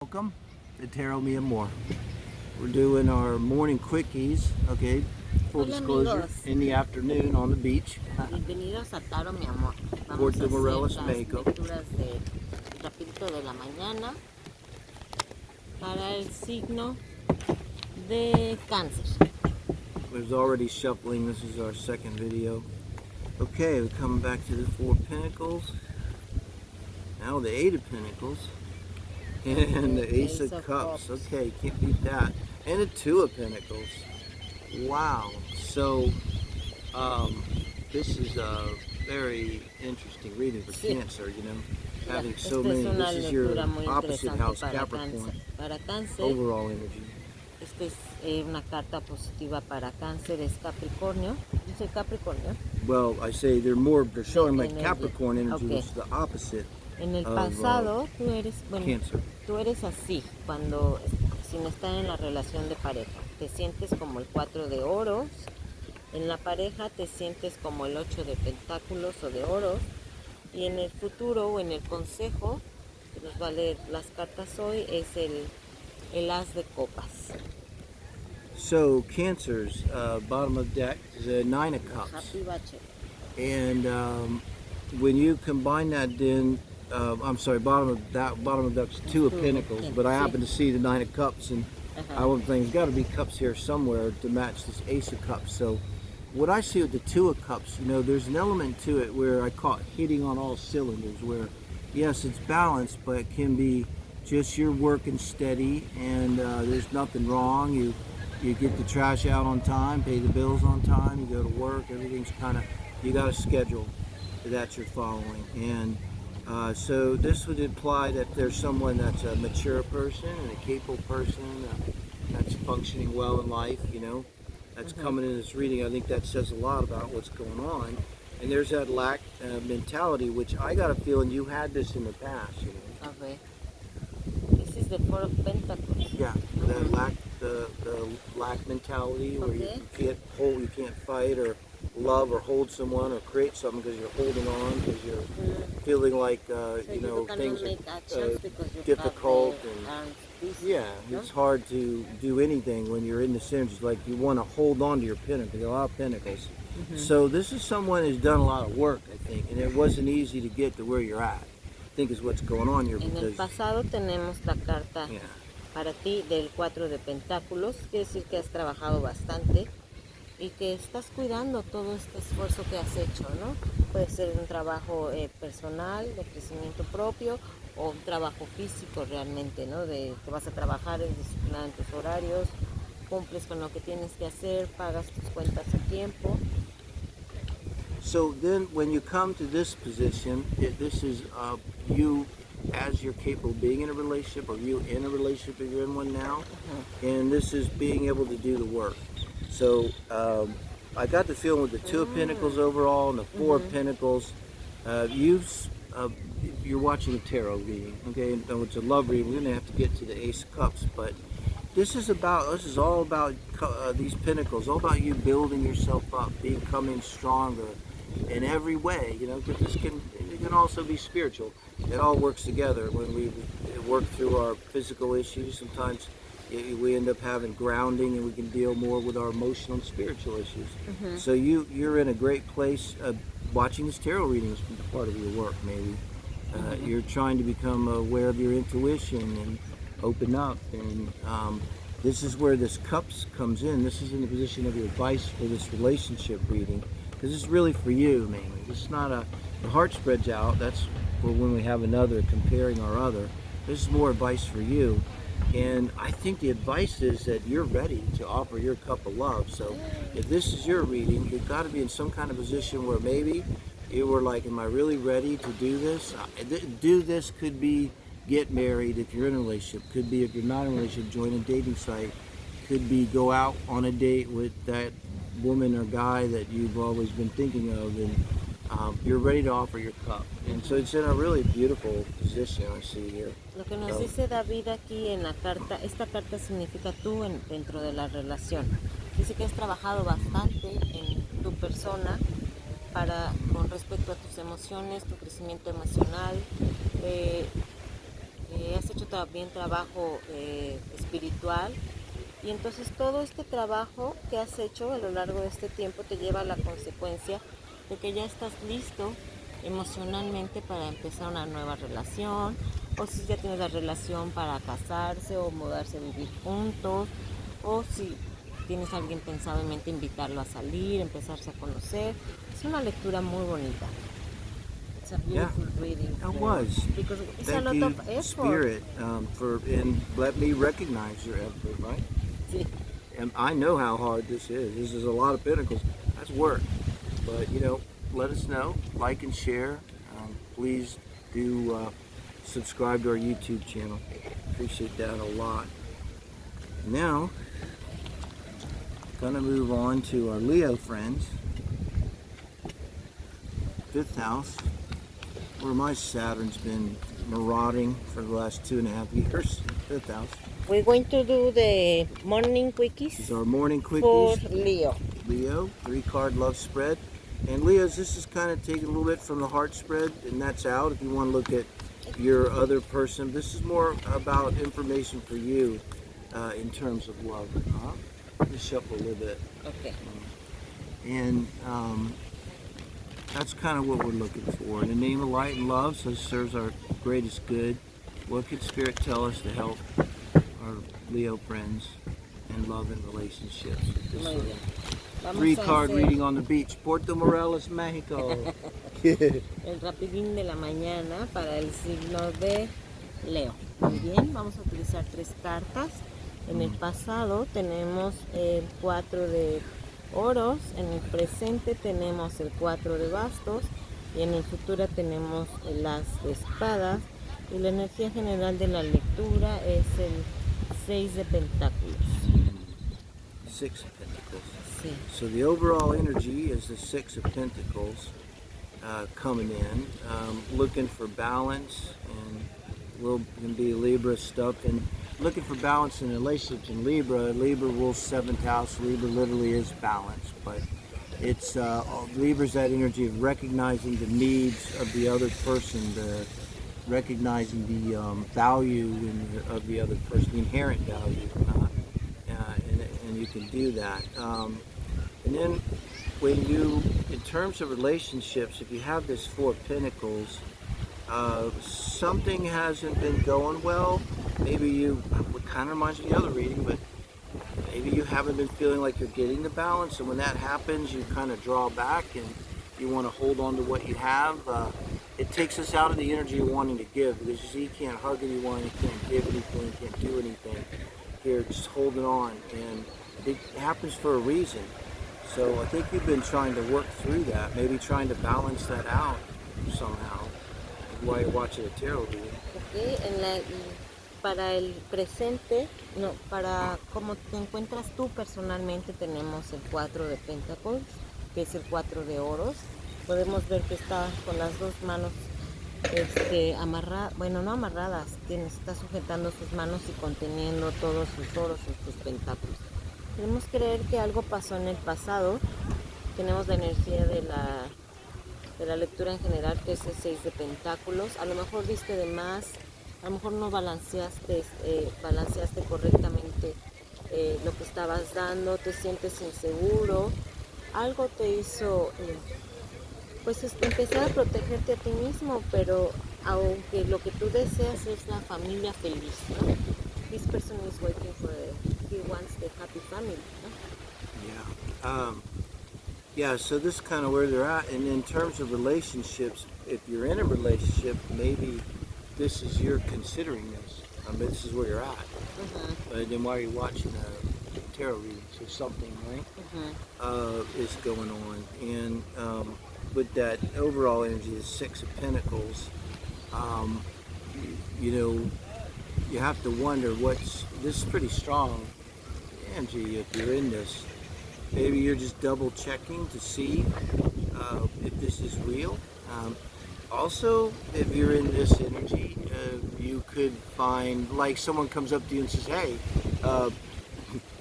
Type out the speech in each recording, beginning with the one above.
Welcome to Tarot Me and More. We're doing our morning quickies, okay? Full Hola, disclosure, amigos. in the afternoon on the beach. Bienvenidos a Tarot Mi Amor. Vamos Puerto a hacer Morelos, las Mexico. lecturas de rapidito de la mañana para el signo de Cáncer. There's already shuffling. This is our second video. Okay, we're coming back to the Four of Pentacles. Now the Eight of Pentacles. And the Ace of Cups. Okay, can't beat that. And the Two of Pentacles. Wow. So, this is a very interesting reading for Cancer, you know. Having so many. This is your opposite house, Capricorn. Para Cáncer, overall energy. esta es una carta positiva para Cáncer, es Capricornio. Dice Capricornio. Well, I say they're showing like Capricorn energy, okay. Which is the opposite. En el pasado, tú eres, Cancer. Tú eres así, cuando, sin estar en la relación de pareja. Te sientes como el 4 de oros. En la pareja te sientes como el 8 de pentáculos o de oros. Y en el futuro o en el consejo, que nos va a leer las cartas hoy, es el as de copas. So, Cancer's bottom of deck is a Nine of Cups. Happy Bachelor. And when you combine that, then bottom of deck's Two of Pentacles, but I happen to see the Nine of Cups, and I would think there's got to be cups here somewhere to match this Ace of Cups. So, what I see with the Two of Cups, you know, there's an element to it where I call it hitting on all cylinders. Where, yes, it's balanced, but it can be just you're working steady, and there's nothing wrong. You get the trash out on time, pay the bills on time, you go to work. Everything's kind of, you got a schedule that you're following, and so this would imply that there's someone that's a mature person and a capable person that's functioning well in life, you know, that's coming in this reading. I think that says a lot about what's going on. And there's that lack mentality, which I got a feeling you had this in the past, you know. Okay. This is the Four of Pentacles. Yeah, that lack, the lack mentality, where you can't fight or love or hold someone or create something because you're holding on, because you're feeling like you know, things are difficult, and it's hard to do anything when you're in the center. It's like you want to hold on to your pinnacle, a lot of pentacles. So this is someone who's done a lot of work, I think, and it wasn't easy to get to where you're at, I think, is what's going on here. En el pasado tenemos la carta para ti del 4 de pentáculos, quiere decir que has trabajado bastante y que estás cuidando todo este esfuerzo que has hecho, ¿no? Puede ser un trabajo personal, de crecimiento propio, o un trabajo físico realmente, ¿no? De que vas a trabajar, es disciplinado en tus horarios, cumples con lo que tienes que hacer, pagas tus cuentas a tiempo. So then when you come to this position, this is you as you're capable of being in a relationship, or you in a relationship if you're in one now, and this is being able to do the work. So I got the feeling with the Two of Pentacles overall and the Four of Pentacles, you're watching a tarot reading, okay? And it's a love reading. We're going to have to get to the Ace of Cups, but this is all about these Pentacles, all about you building yourself up, becoming stronger in every way, you know, because it can also be spiritual. It all works together. When we work through our physical issues, sometimes we end up having grounding, and we can deal more with our emotional and spiritual issues. So you're in a great place. Watching this tarot reading is part of your work, maybe. You're trying to become aware of your intuition and open up, and this is where this Cups comes in. This is in the position of your advice for this relationship reading, because it's really for you mainly. It's not the heart spreads out. That's for when we have another comparing our other. This is more advice for you. And I think the advice is that you're ready to offer your cup of love. So if this is your reading, you've got to be in some kind of position where maybe you were like, am I really ready to do this? Do this could be get married if you're in a relationship. Could be if you're not in a relationship, join a dating site. Could be go out on a date with that woman or guy that you've always been thinking of, and you're ready to offer your cup. And so it's in a really beautiful position, I see here. Lo que nos dice David aquí en la carta, esta carta significa tú dentro de la relación. Dice que has trabajado bastante en tu persona con respecto a tus emociones, tu crecimiento emocional, has hecho también trabajo espiritual. Y entonces todo este trabajo que has hecho a lo largo de este tiempo te lleva a la consecuencia de que ya estás listo emocionalmente para empezar una nueva relación, o si ya tienes la relación para casarse o mudarse a vivir juntos, o si tienes a alguien pensado en mente invitarlo a salir, empezarse a conocer. Es una lectura muy bonita. It's a beautiful reading. It was. Because it's a Thank lot you, of effort. Spirit, and let me recognize your effort, right? Sí. And I know how hard this is. This is a lot of pentacles. That's work. But, let us know. Like and share. Please do subscribe to our YouTube channel. Appreciate that a lot. Now, gonna move on to our Leo friends. 5th house, where my Saturn's been marauding for the last 2.5 years. 5th house. We're going to do the morning quickies. These are our morning quickies. For Leo. Leo, 3-card love spread. And Leo's, this is kind of taking a little bit from the heart spread, and that's out. If you want to look at your other person, this is more about information for you in terms of love. Just shuffle a little bit. Okay. And that's kind of what we're looking for. In the name of light and love, so serves our greatest good. What could Spirit tell us to help our Leo friends and love and relationships? Muy bien. Vamos 3-card a hacer reading on the beach, Puerto Morelos, Mexico. el rapidín de la mañana para el signo de Leo. Muy bien, vamos a utilizar 3 cartas. En el pasado tenemos el 4 de oros, en el presente tenemos el 4 de bastos y en el futuro tenemos el as de espadas, y la energía general de la lectura es el 6 de pentáculos. 6 of Pentacles. Sí. So the overall energy is the 6 of Pentacles coming in, looking for balance, and will be Libra stuff, and looking for balance in relationships in Libra. Libra rules 7th house. Libra literally is balance, but it's Libra's that energy of recognizing the needs of the other person, recognizing the value of the other person, the inherent value, and you can do that. And then when you, in terms of relationships, if you have this 4 of Pentacles, something hasn't been going well. Maybe it kind of reminds me of the other reading, but maybe you haven't been feeling like you're getting the balance, and when that happens, you kind of draw back and you want to hold on to what you have. It takes us out of the energy of wanting to give, because you see, you can't hug anyone, you can't give anything, you can't do anything. You're just holding on, and it happens for a reason. So I think you've been trying to work through that, maybe trying to balance that out somehow while you're watching a tarot reading. Okay, para el presente, no, para cómo te encuentras tú personalmente, tenemos el 4 de Pentacles, que es el 4 de oros. Podemos ver que está con las 2 manos amarradas, bueno, no amarradas, está sujetando sus manos y conteniendo todos sus oros y sus pentáculos. Queremos creer que algo pasó en el pasado. Tenemos la energía de la lectura en general, que es el 6 de pentáculos. A lo mejor viste de más, a lo mejor no balanceaste correctamente lo que estabas dando, te sientes inseguro. Algo te hizo pues empezar a protegerte a ti mismo, pero aunque lo que tú deseas es la familia feliz, ¿no? This person is waiting for he wants the happy family, ¿no? Yeah, so this is kind of where they're at. And in terms of relationships, if you're in a relationship, maybe this is, you're considering this. I mean, this is where you're at. But then why are you watching a tarot reading? So something, right, is going on. And with that overall energy, the 6 of Pentacles, you have to wonder this is pretty strong energy if you're in this. Maybe you're just double checking to see if this is real. Also, if you're in this energy, you could find, like, someone comes up to you and says, hey,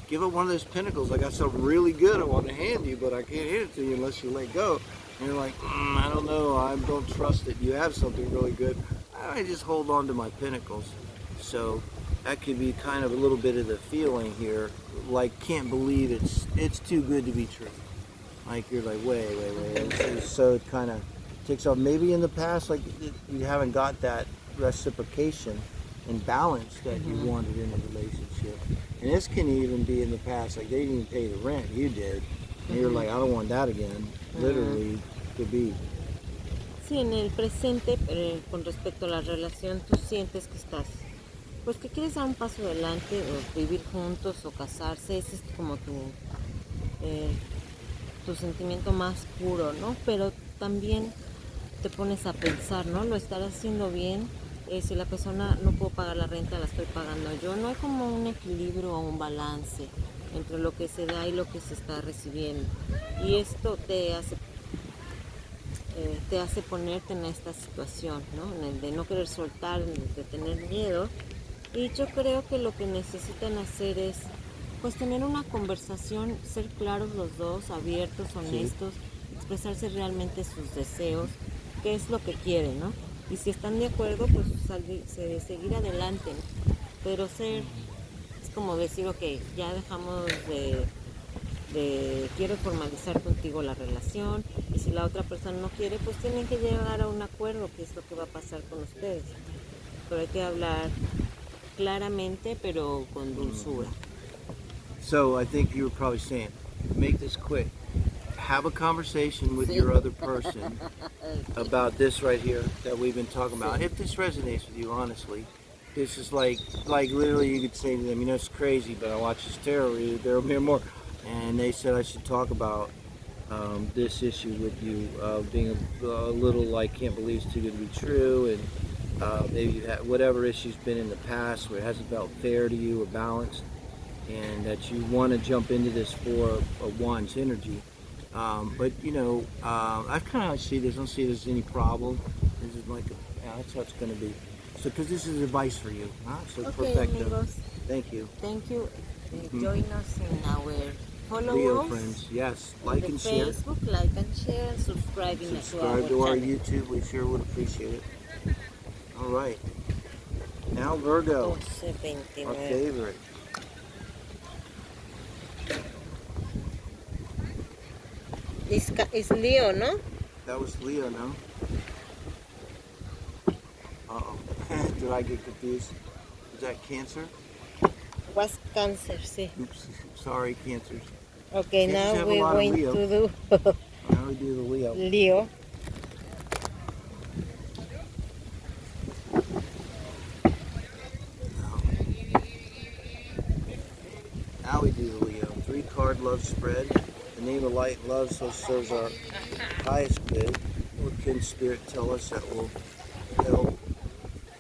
give up one of those pentacles. I got something really good I want to hand you, but I can't hand it to you unless you let go. And you're like, I don't know, I don't trust that you have something really good. I just hold on to my pentacles. So that could be kind of a little bit of the feeling here, like can't believe it's too good to be true. Like you're like wait. So it kind of takes off. Maybe in the past, like you haven't got that reciprocation and balance that you wanted in a relationship. And this can even be in the past, like they didn't even pay the rent, you did. And you're like, I don't want that again. Literally, could be. Sí, en el presente, con respecto a la relación, tú sientes que estás, pues que quieres dar un paso adelante, o vivir juntos, o casarse, ese es como tu sentimiento más puro, ¿no? Pero también te pones a pensar, ¿no? Lo estarás haciendo bien. Si la persona no puedo pagar la renta, la estoy pagando yo. No hay como un equilibrio o un balance entre lo que se da y lo que se está recibiendo. Y esto te hace ponerte en esta situación, ¿no? En el de no querer soltar, en el de tener miedo. Y yo creo que lo que necesitan hacer es, pues, tener una conversación, ser claros los dos, abiertos, honestos, expresarse realmente sus deseos, qué es lo que quieren, ¿no? Y si están de acuerdo, pues seguir adelante, ¿no? Pero es como decir, ok, ya dejamos quiero formalizar contigo la relación, y si la otra persona no quiere, pues tienen que llegar a un acuerdo, qué es lo que va a pasar con ustedes. Pero hay que hablar claramente, pero con dulzura. So I think you were probably saying, make this quick. Have a conversation with your other person about this right here that we've been talking about. If this resonates with you, honestly, this is like literally you could say to them, you know, it's crazy, but I watch this tarot read. There will be more, and they said I should talk about this issue with you, being a little like can't believe it's too good to be true, and maybe you had whatever issue's been in the past where it hasn't felt fair to you or balanced, and that you want to jump into this Four of Wands energy. But you know, I kind of see this. I don't see there's any problem. This is like, that's how it's going to be. So, because this is advice for you. So Okay, perfecto. amigos. Thank you. Thank you. Join us in our Leo followers. friends, yes, like and share. Facebook, like and share, and subscribing Subscribe to to our our channel. YouTube. We sure would appreciate it. All right. Now Virgo, 12:29. our favorite. It's Leo, ¿no? That was Leo, no? Uh-oh. Did I get confused? Is that Cancer? Was Cancer, sí. Oops. Sorry, Cancers. Okay, Cancers now have a we're lot of going Leo. to do Now we do the Leo. Leo. Now we do the Leo. 3-card love spread. The name of light and love serves our highest good. What can Spirit tell us that will help